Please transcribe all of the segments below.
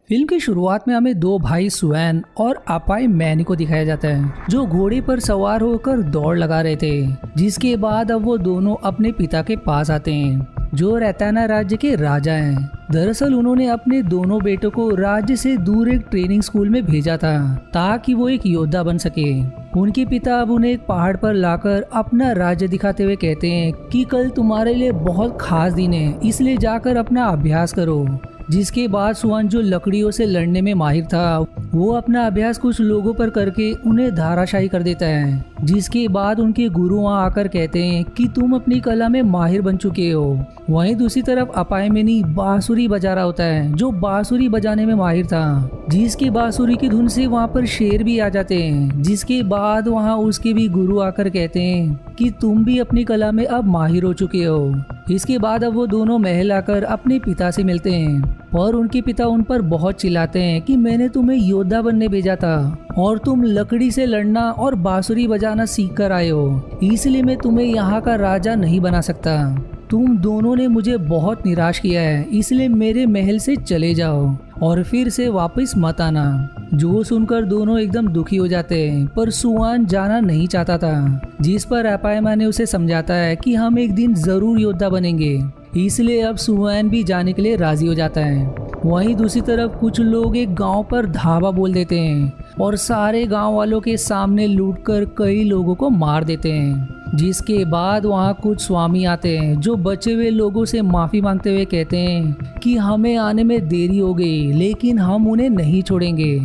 Film की शुरुआत में हमें दो भाई सुएन और अपाई मैनी को दिखाया जाता है जो घोड़े पर सवार होकर दौड़ लगा रहे थे। जिसके बाद अब वो दोनों अपने पिता के पास आते हैं जो रैताना राज्य के राजा हैं। दरअसल उन्होंने अपने दोनों बेटों को राज्य से दूर एक ट्रेनिंग स्कूल में भेजा था ताकि वो एक योद्धा बन सके। उनके पिता अब उन्हें एक पहाड़ पर लाकर अपना राज्य दिखाते हुए कहते हैं कि कल तुम्हारे लिए बहुत खास दिन है, इसलिए जाकर अपना अभ्यास करो। जिसके बाद सुआन जो लकड़ियों से लड़ने में माहिर था वो अपना अभ्यास कुछ लोगों पर करके उन्हें धाराशायी कर देता है। जिसके बाद उनके गुरु वहाँ आकर कहते हैं कि तुम अपनी कला में माहिर बन चुके हो। वहीं दूसरी तरफ अपाई मैनी बांसुरी बजा रहा होता है जो बांसुरी बजाने में माहिर था। जिसकी बांसुरी की धुन से वहाँ पर शेर भी आ जाते हैं। जिसके बाद वहाँ उसके भी गुरु आकर कहते हैं कि तुम भी अपनी कला में अब माहिर हो चुके हो। इसके बाद अब वो दोनों महल आकर अपने पिता से मिलते हैं और उनके पिता उन पर बहुत चिल्लाते हैं कि मैंने तुम्हें योद्धा बनने भेजा था और तुम लकड़ी से लड़ना और बांसुरी बजाना सीख कर आए हो, इसलिए मैं तुम्हें यहाँ का राजा नहीं बना सकता। तुम दोनों ने मुझे बहुत निराश किया है, इसलिए मेरे महल से चले जाओ और फिर से वापस मत आना। जो सुनकर दोनों एकदम दुखी हो जाते हैं, पर सुआन जाना नहीं चाहता था। जिस पर अपायमा ने उसे समझाता है कि हम एक दिन जरूर योद्धा बनेंगे, इसलिए अब सुआन भी जाने के लिए राजी हो जाता है। वहीं दूसरी तरफ कुछ लोग एक गांव पर धावा बोल देते हैं और सारे गांव वालों के सामने लूटकर कई लोगों को मार देते हैं। जिसके बाद वहां कुछ स्वामी आते हैं जो बचे हुए लोगों से माफी मांगते हुए कहते हैं कि हमें आने में देरी हो गई, लेकिन हम उन्हें नहीं छोड़ेंगे।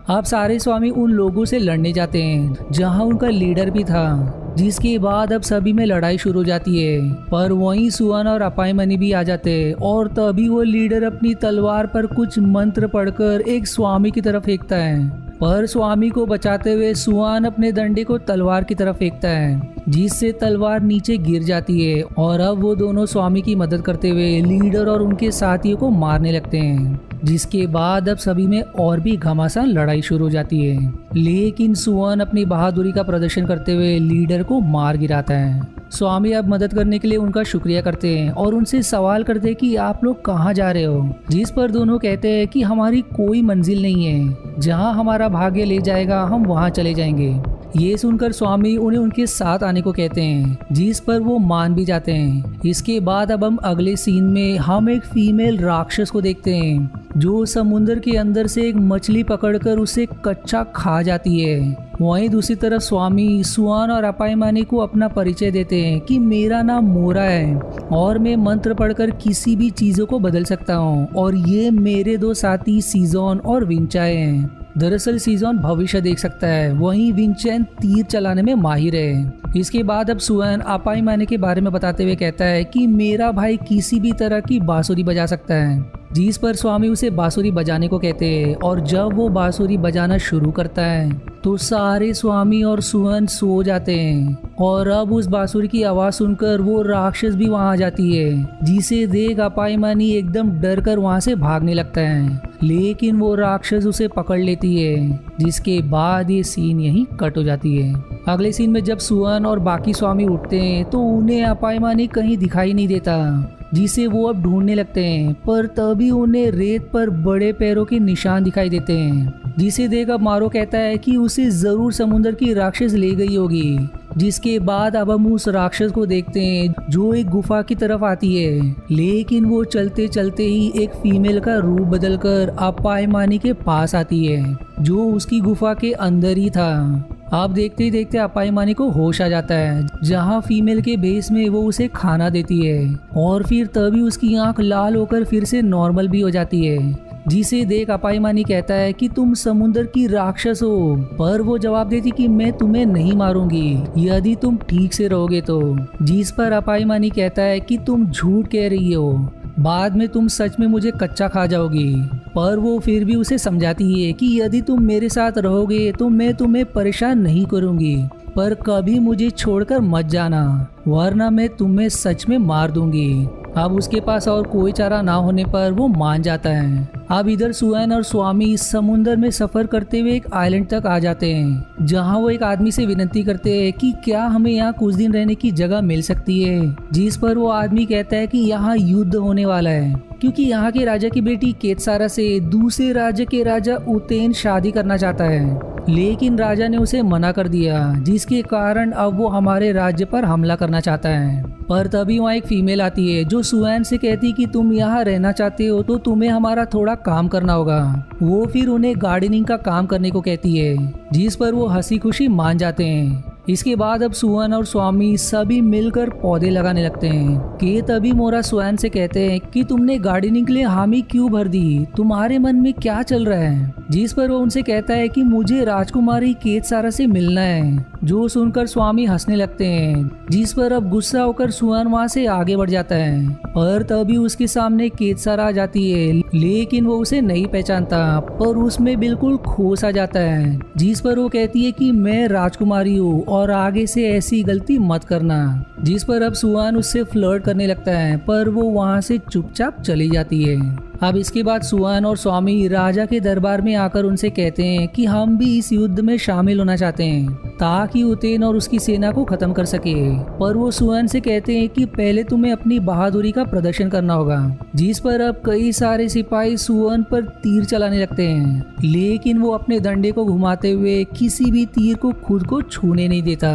अब सारे स्वामी उन लोगों से लड़ने जाते हैं जहां उनका लीडर भी था। जिसके बाद अब सभी में लड़ाई शुरू हो जाती है, पर वहीं सुआन और अपाई मैनी भी आ जाते हैं और तभी वो लीडर अपनी तलवार पर कुछ मंत्र पढ़कर एक स्वामी की तरफ फेंकता है, पर स्वामी को बचाते हुए सुआन अपने डंडे को तलवार की तरफ फेंकता है जिससे तलवार नीचे गिर जाती है और अब वो दोनों स्वामी की मदद करते हुए लीडर और उनके साथियों को मारने लगते हैं। जिसके बाद अब सभी में और भी घमासान लड़ाई शुरू हो जाती है, लेकिन सुआन अपनी बहादुरी का प्रदर्शन करते हुए लीडर को मार गिराता है। स्वामी अब मदद करने के लिए उनका शुक्रिया करते हैं और उनसे सवाल करते हैं कि आप लोग कहाँ जा रहे हो। जिस पर दोनों कहते हैं कि हमारी कोई मंजिल नहीं है, जहाँ हमारा भाग्य ले जाएगा हम वहाँ चले जाएंगे। ये सुनकर स्वामी उन्हें उनके साथ आने को कहते हैं, जिस पर वो मान भी जाते हैं। इसके बाद अब हम अगले सीन में हम एक फीमेल राक्षस को देखते हैं जो समुद्र के अंदर से एक मछली पकड़कर उसे कच्चा खा जाती है। वहीं दूसरी तरफ स्वामी सुआन और अपाई मैनी को अपना परिचय देते हैं कि मेरा नाम मोरा है और मैं मंत्र पढ़कर किसी भी चीजों को बदल सकता हूँ, और ये मेरे दो साथी सीजोन और विंचाई हैं। दरअसल सीजोन भविष्य देख सकता है, वहीं विंचेन तीर चलाने में माहिर है। इसके बाद अब सुआन अपाई मैनी के बारे में बताते हुए कहता है कि मेरा भाई किसी भी तरह की बांसुरी बजा सकता है। जिस पर स्वामी उसे बांसुरी बजाने को कहते हैं और जब वो बांसुरी बजाना शुरू करता है तो सारे स्वामी और सुआन सो जाते हैं। और अब उस बांसुरी की आवाज सुनकर वो राक्षस भी वहां आ जाती है, जिसे देख अपाई मैनी एकदम डर कर वहां से भागने लगता है, लेकिन वो राक्षस उसे पकड़ लेती है। जिसके बाद ये सीन यहीं कट हो जाती है। अगले सीन में जब सुआन और बाकी स्वामी उठते हैं तो उन्हें अपाई मैनी कहीं दिखाई नहीं देता, जिसे वो अब ढूंढने लगते हैं, पर तभी उन्हें रेत पर बड़े पैरों के निशान दिखाई देते हैं। जिसे देख अब मारो कहता है कि उसे जरूर समुद्र की राक्षस ले गई होगी। जिसके बाद अब हम उस राक्षस को देखते हैं जो एक गुफा की तरफ आती है, लेकिन वो चलते चलते ही एक फीमेल का रूप बदलकर अपाई मैनी के पास आती है जो उसकी गुफा के अंदर ही था। आप देखते ही देखते अपाई मैनी को होश आ जाता है, जहाँ फीमेल के भेस में वो उसे खाना देती है और फिर तभी उसकी आंख लाल होकर फिर से नॉर्मल भी हो जाती है। जिसे देख अपाई मैनी कहता है कि तुम समुद्र की राक्षस हो, पर वो जवाब देती कि मैं तुम्हें नहीं मारूंगी यदि तुम ठीक से रहोगे तो। जिस पर अपाई मैनी कहता है कि तुम झूठ कह रही हो, बाद में तुम सच में मुझे कच्चा खा जाओगी। पर वो फिर भी उसे समझाती है कि यदि तुम मेरे साथ रहोगे तो मैं तुम्हें परेशान नहीं करूंगी, पर कभी मुझे छोड़कर मत जाना, वरना मैं तुम्हें सच में मार दूंगी। अब उसके पास और कोई चारा ना होने पर वो मान जाता है। अब इधर सुआन और स्वामी समुद्र में सफर करते हुए एक आइलैंड तक आ जाते हैं, जहां वो एक आदमी से विनती करते हैं कि क्या हमें यहाँ कुछ दिन रहने की जगह मिल सकती है। जिस पर वो आदमी कहता है कि यहाँ युद्ध होने वाला है क्योंकि यहाँ के राजा की बेटी केतसारा से दूसरे राज्य के राजा उतेन शादी करना चाहता है, लेकिन राजा ने उसे मना कर दिया, जिसके कारण अब वो हमारे राज्य पर हमला करना चाहता है। पर तभी वहाँ एक फीमेल आती है जो सुएन से कहती कि तुम यहाँ रहना चाहते हो तो तुम्हें हमारा थोड़ा काम करना होगा। वो फिर उन्हें गार्डनिंग का काम करने को कहती है, जिस पर वो हंसी खुशी मान जाते हैं। इसके बाद अब सुएन और स्वामी सभी मिलकर पौधे लगाने लगते हैं कि तभी मोरा सुएन से कहते हैं कि तुमने गार्डनिंग के लिए हामी क्यों भर दी, तुम्हारे मन में क्या चल रहा है। जिस पर वो उनसे कहता है कि मुझे राजकुमारी केतसारा से मिलना है, जो सुनकर स्वामी हंसने लगते हैं। जिस पर अब गुस्सा होकर सुएन वहां से आगे बढ़ जाता है, पर तभी उसके सामने केतसारा आ जाती है, लेकिन वो उसे नहीं पहचानता, पर उसमें बिल्कुल खो सा जाता है। जिस पर वो कहती है कि मैं राजकुमारी हूँ और आगे से ऐसी गलती मत करना। जिस पर अब सुएन उससे फ्लर्ट करने लगता है, पर वो वहां से चुपचाप चली जाती है। अब इसके बाद सुएन और स्वामी राजा के दरबार में आकर उनसे कहते हैं कि हम भी इस युद्ध में शामिल होना चाहते हैं ताकि उतेन और उसकी सेना को खत्म कर सके। पर वो सुएन से कहते हैं कि पहले तुम्हें अपनी बहादुरी का प्रदर्शन करना होगा। जिस पर अब कई सारे सिपाही सुएन पर तीर चलाने लगते हैं, लेकिन वो अपने डंडे को घुमाते हुए किसी भी तीर को खुद को छूने नहीं देता,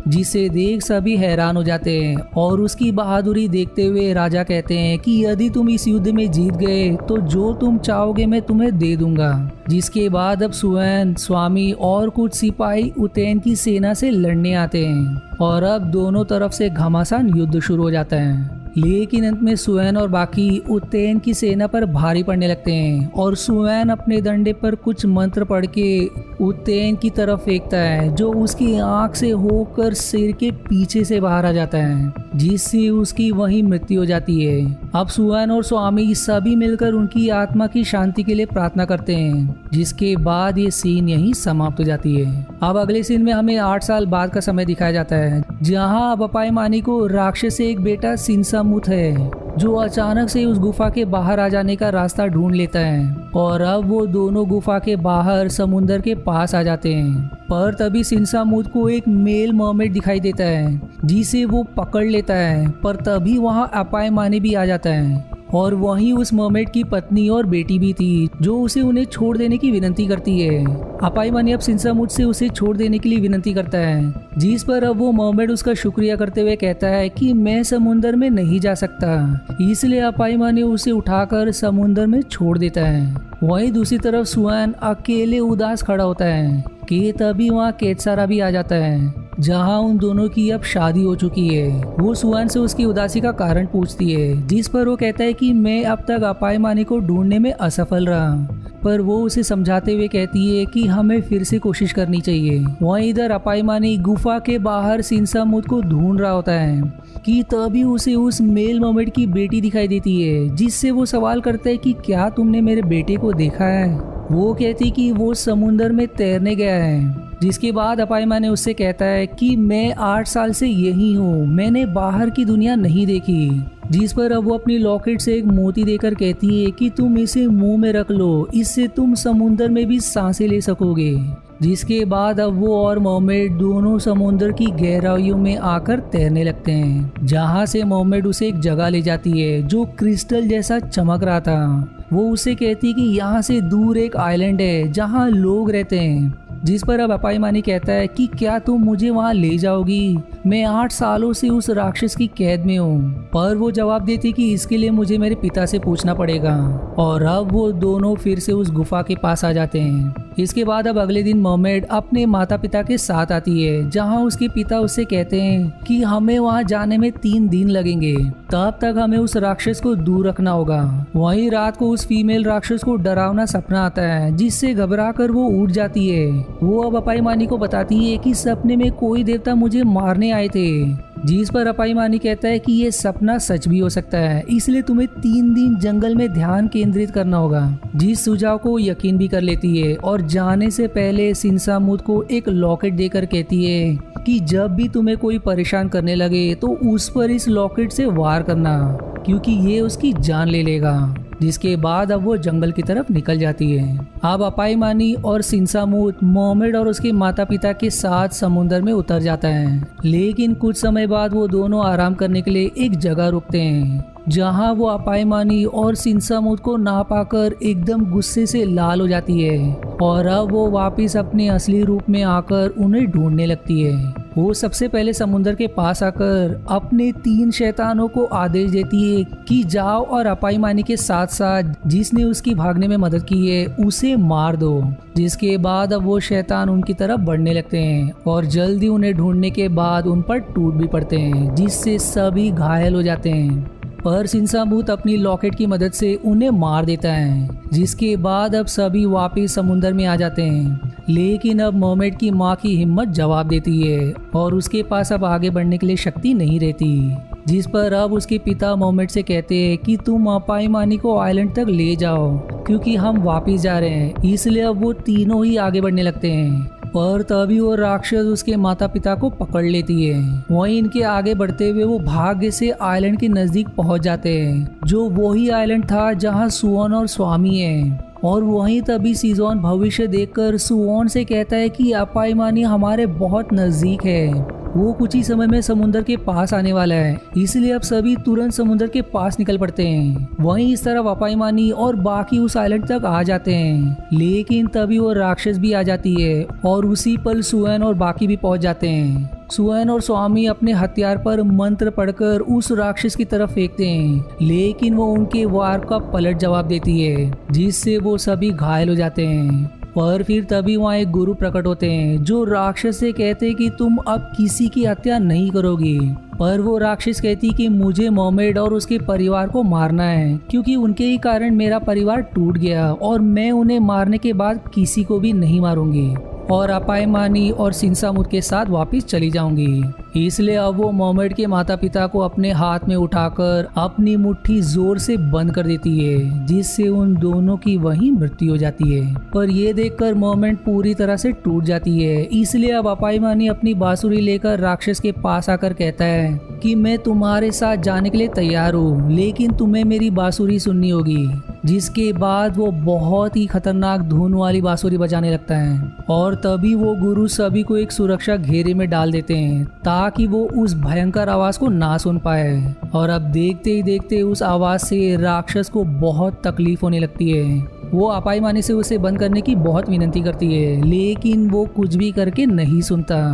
जिसे देख सभी हैरान हो जाते हैं। और उसकी बहादुरी देखते हुए राजा कहते हैं कि यदि तुम इस युद्ध में जीत गए तो जो तुम चाहोगे मैं तुम्हें दे दूंगा। जिसके बाद अब सुएन, स्वामी और कुछ सिपाही उतेन की सेना से लड़ने आते हैं और अब दोनों तरफ से घमासान युद्ध शुरू हो जाता है। लेकिन अंत में सुएन और बाकी उतेन की सेना पर भारी पड़ने लगते हैं और सुएन अपने डंडे पर कुछ मंत्र पढ़ के उतेन की तरफ फेंकता है, जो उसकी आंख से होकर सिर के पीछे से बाहर आ जाता है, जिससे उसकी वहीं मृत्यु हो जाती है। अब सुएन और स्वामी सभी मिलकर उनकी आत्मा की शांति के लिए प्रार्थना करते हैं, जिसके बाद ये सीन यहीं समाप्त हो जाती है। अब अगले सीन में हमें 8 साल बाद का समय दिखाया जाता है, जहाँ बपाई मानी को राक्षस से एक बेटा सिंसामुत है, जो अचानक से उस गुफा के बाहर आ जाने का रास्ता ढूंढ लेता है। और अब वो दोनों गुफा के बाहर समुंदर के पास आ जाते हैं। पर तभी सिंसामुत को एक मेल मर्मेड दिखाई देता है, जिसे वो पकड़ लेता है। पर तभी वहाँ अपाय माने भी आ जाता है और वहीं उस मर्मेड की पत्नी और बेटी भी थी, जो उसे उन्हें छोड़ देने की विनती करती है। अपाई मानी अब सिंसामुत से उसे छोड़ देने के लिए विनती करता है, जिस पर अब वो मर्मेड उसका शुक्रिया करते हुए कहता है कि मैं समुंदर में नहीं जा सकता। इसलिए अपाई मानी उसे उठाकर समुंदर में छोड़ देता है। वहीं दूसरी तरफ सुएन अकेले उदास खड़ा होता है कि तभी वहाँ केतसारा भी आ जाता है, जहां उन दोनों की अब शादी हो चुकी है। वो सुएन से उसकी उदासी का कारण पूछती है, जिस पर वो कहता है कि मैं अब तक अपाई मानी को ढूंढने में असफल रहा। पर वो उसे समझाते हुए कहती है कि हमें फिर से कोशिश करनी चाहिए। वहीं इधर अपाई मानी गुफा के बाहर सिंसामुत को ढूंढ रहा होता है कि तभी उसे उस मेल मर्मेड की बेटी दिखाई देती है, जिससे वो सवाल करता है कि क्या तुमने मेरे बेटे को देखा है। वो कहती कि वो समुंदर में तैरने गया है। जिसके बाद अपाई माने उससे कहता है कि मैं 8 साल से यही हूँ, मैंने बाहर की दुनिया नहीं देखी। जिस पर अब वो अपनी लॉकेट से एक मोती देकर कहती है कि तुम इसे मुंह में रख लो, इससे तुम समुंदर में भी सांसें ले सकोगे। जिसके बाद अब वो और मर्मेड दोनों समुद्र की गहराइयों में आकर तैरने लगते हैं, जहाँ से मर्मेड उसे एक जगह ले जाती है जो क्रिस्टल जैसा चमक रहा था। वो उसे कहती है कि यहाँ से दूर एक आइलैंड है जहाँ लोग रहते हैं। जिस पर अब अपाई मानी कहता है कि क्या तुम मुझे वहाँ ले जाओगी, मैं 8 सालों से उस राक्षस की कैद में हूँ। पर वो जवाब देती कि इसके लिए मुझे मेरे पिता से पूछना पड़ेगा। और अब वो दोनों फिर से उस गुफा के पास आ जाते हैं। इसके बाद अब अगले दिन मर्मेड अपने माता पिता के साथ आती है, जहाँ उसके पिता उससे कहते हैं कि हमें वहाँ जाने में 3 दिन लगेंगे, तब तक हमें उस राक्षस को दूर रखना होगा। वहीं रात को उस फीमेल राक्षस को डरावना सपना आता है, जिससे घबराकर वो उठ जाती है। वो अब अपाई मानी को बताती है कि सपने में कोई देवता मुझे मारने आए थे। जिस पर अपाई मानी कहता है कि ये सपना सच भी हो सकता है, इसलिए तुम्हें 3 दिन जंगल में ध्यान केंद्रित करना होगा। जिस सुझाव को यकीन भी कर लेती है और जाने से पहले सिंसामुत को एक लॉकेट देकर कहती है कि जब भी तुम्हें कोई परेशान करने लगे तो उस पर इस लॉकेट से वार करना, क्योंकि ये उसकी जान ले लेगा। जिसके बाद अब वो जंगल की तरफ निकल जाती है। अब अपाई मानी और सिंसामुत मर्मेड और उसके माता पिता के साथ समुंदर में उतर जाता है। लेकिन कुछ समय बाद वो दोनों आराम करने के लिए एक जगह रुकते हैं, जहां वो अपायमानी और सिंसामूत को ना पाकर एकदम गुस्से से लाल हो जाती है और अब वो वापस अपने असली रूप में आकर उन्हें ढूंढने लगती है। वो सबसे पहले समुंदर के पास आकर अपने 3 शैतानों को आदेश देती है कि जाओ और अपायमानी के साथ साथ जिसने उसकी भागने में मदद की है उसे मार दो। जिसके बाद अब वो शैतान उनकी तरफ बढ़ने लगते हैं और जल्दी उन्हें ढूंढने के बाद उन पर टूट भी पड़ते हैं, जिससे सभी घायल हो जाते हैं। पर सिंसामूत अपनी लॉकेट की मदद से उन्हें मार देता है, जिसके बाद अब सभी वापस समुंदर में आ जाते हैं। लेकिन अब मर्मेड की माँ की हिम्मत जवाब देती है और उसके पास अब आगे बढ़ने के लिए शक्ति नहीं रहती, जिस पर अब उसके पिता मर्मेड से कहते हैं कि तुम अपायमानी को आइलैंड तक ले जाओ क्योंकि हम वापस जा रहे हैं। इसलिए अब वो तीनों ही आगे बढ़ने लगते हैं, पर तभी वो राक्षस उसके माता पिता को पकड़ लेती है। वहीं इनके आगे बढ़ते हुए वो भाग्य से आइलैंड के नजदीक पहुंच जाते हैं, जो वही आइलैंड था जहां सुओन और स्वामी है। और वहीं तभी सीजोन भविष्य देखकर सुओन से कहता है कि अपायमानी हमारे बहुत नजदीक है, वो कुछ ही समय में समुद्र के पास आने वाला है। इसलिए अब सभी तुरंत समुद्र के पास निकल पड़ते हैं। वहीं इस तरह अपायमानी और बाकी उस आइलैंड तक आ जाते हैं, लेकिन तभी वो राक्षस भी आ जाती है और उसी पल सुएन और बाकी भी पहुंच जाते हैं। सुएन और स्वामी अपने हथियार पर मंत्र पढ़कर उस राक्षस की तरफ फेंकते हैं, लेकिन वो उनके वार का पलट जवाब देती है, जिससे वो सभी घायल हो जाते हैं। पर फिर तभी वहाँ एक गुरु प्रकट होते हैं, जो राक्षस से कहते हैं कि तुम अब किसी की हत्या नहीं करोगे। पर वो राक्षस कहती कि मुझे मर्मेड और उसके परिवार को मारना है, क्योंकि उनके ही कारण मेरा परिवार टूट गया और मैं उन्हें मारने के बाद किसी को भी नहीं मारूंगी और अपायमानी और सिंसामूत के साथ वापस चली जाऊंगी। इसलिए अब वो मर्मेड के माता पिता को अपने हाथ में उठाकर अपनी मुट्ठी जोर से बंद कर देती है, जिससे उन दोनों की वहीं मृत्यु हो जाती है। पर ये देखकर मर्मेड पूरी तरह से टूट जाती है। इसलिए अब अपायमानी अपनी बांसुरी लेकर राक्षस के पास आकर कहता है कि मैं तुम्हारे साथ जाने के लिए तैयार हूँ, लेकिन तुम्हें मेरी बांसुरी सुननी होगी। जिसके बाद वो बहुत ही खतरनाक धुन वाली बांसुरी बजाने लगता है और तभी वो गुरु सभी को एक सुरक्षा घेरे में डाल देते हैं ताकि वो उस भयंकर आवाज को ना सुन पाए। और अब देखते ही देखते उस आवाज से राक्षस को बहुत तकलीफ होने लगती है। वो अपायमानी से उसे बंद करने की बहुत विनती करती है, लेकिन वो कुछ भी करके नहीं सुनता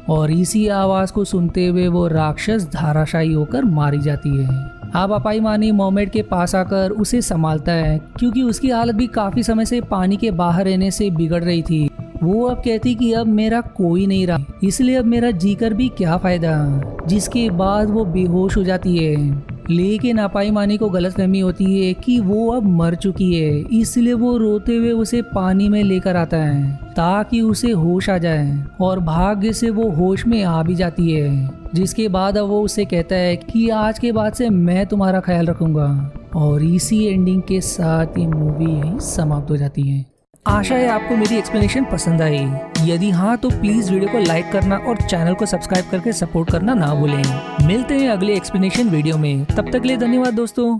और इसी आवाज को सुनते हुए वो राक्षस धाराशायी होकर मारी जाती है। अब अपायमानी मर्मेड के पास आकर उसे संभालता है, क्योंकि उसकी हालत भी काफी समय से पानी के बाहर रहने से बिगड़ रही थी। वो अब कहती कि अब मेरा कोई नहीं रहा, इसलिए अब मेरा जीकर भी क्या फायदा। जिसके बाद वो बेहोश हो जाती है। लेकिन अपायमानी को गलतफहमी होती है कि वो अब मर चुकी है, इसलिए वो रोते हुए उसे पानी में लेकर आता है ताकि उसे होश आ जाए और भाग्य से वो होश में आ भी जाती है। जिसके बाद अब वो उसे कहता है कि आज के बाद से मैं तुम्हारा ख्याल रखूंगा। और इसी एंडिंग के साथ ये मूवी यहीं समाप्त हो जाती है। आशा है आपको मेरी एक्सप्लेनेशन पसंद आई। यदि हाँ तो प्लीज वीडियो को लाइक करना और चैनल को सब्सक्राइब करके सपोर्ट करना ना भूलें। मिलते हैं अगले एक्सप्लेनेशन वीडियो में, तब तक के लिए धन्यवाद दोस्तों।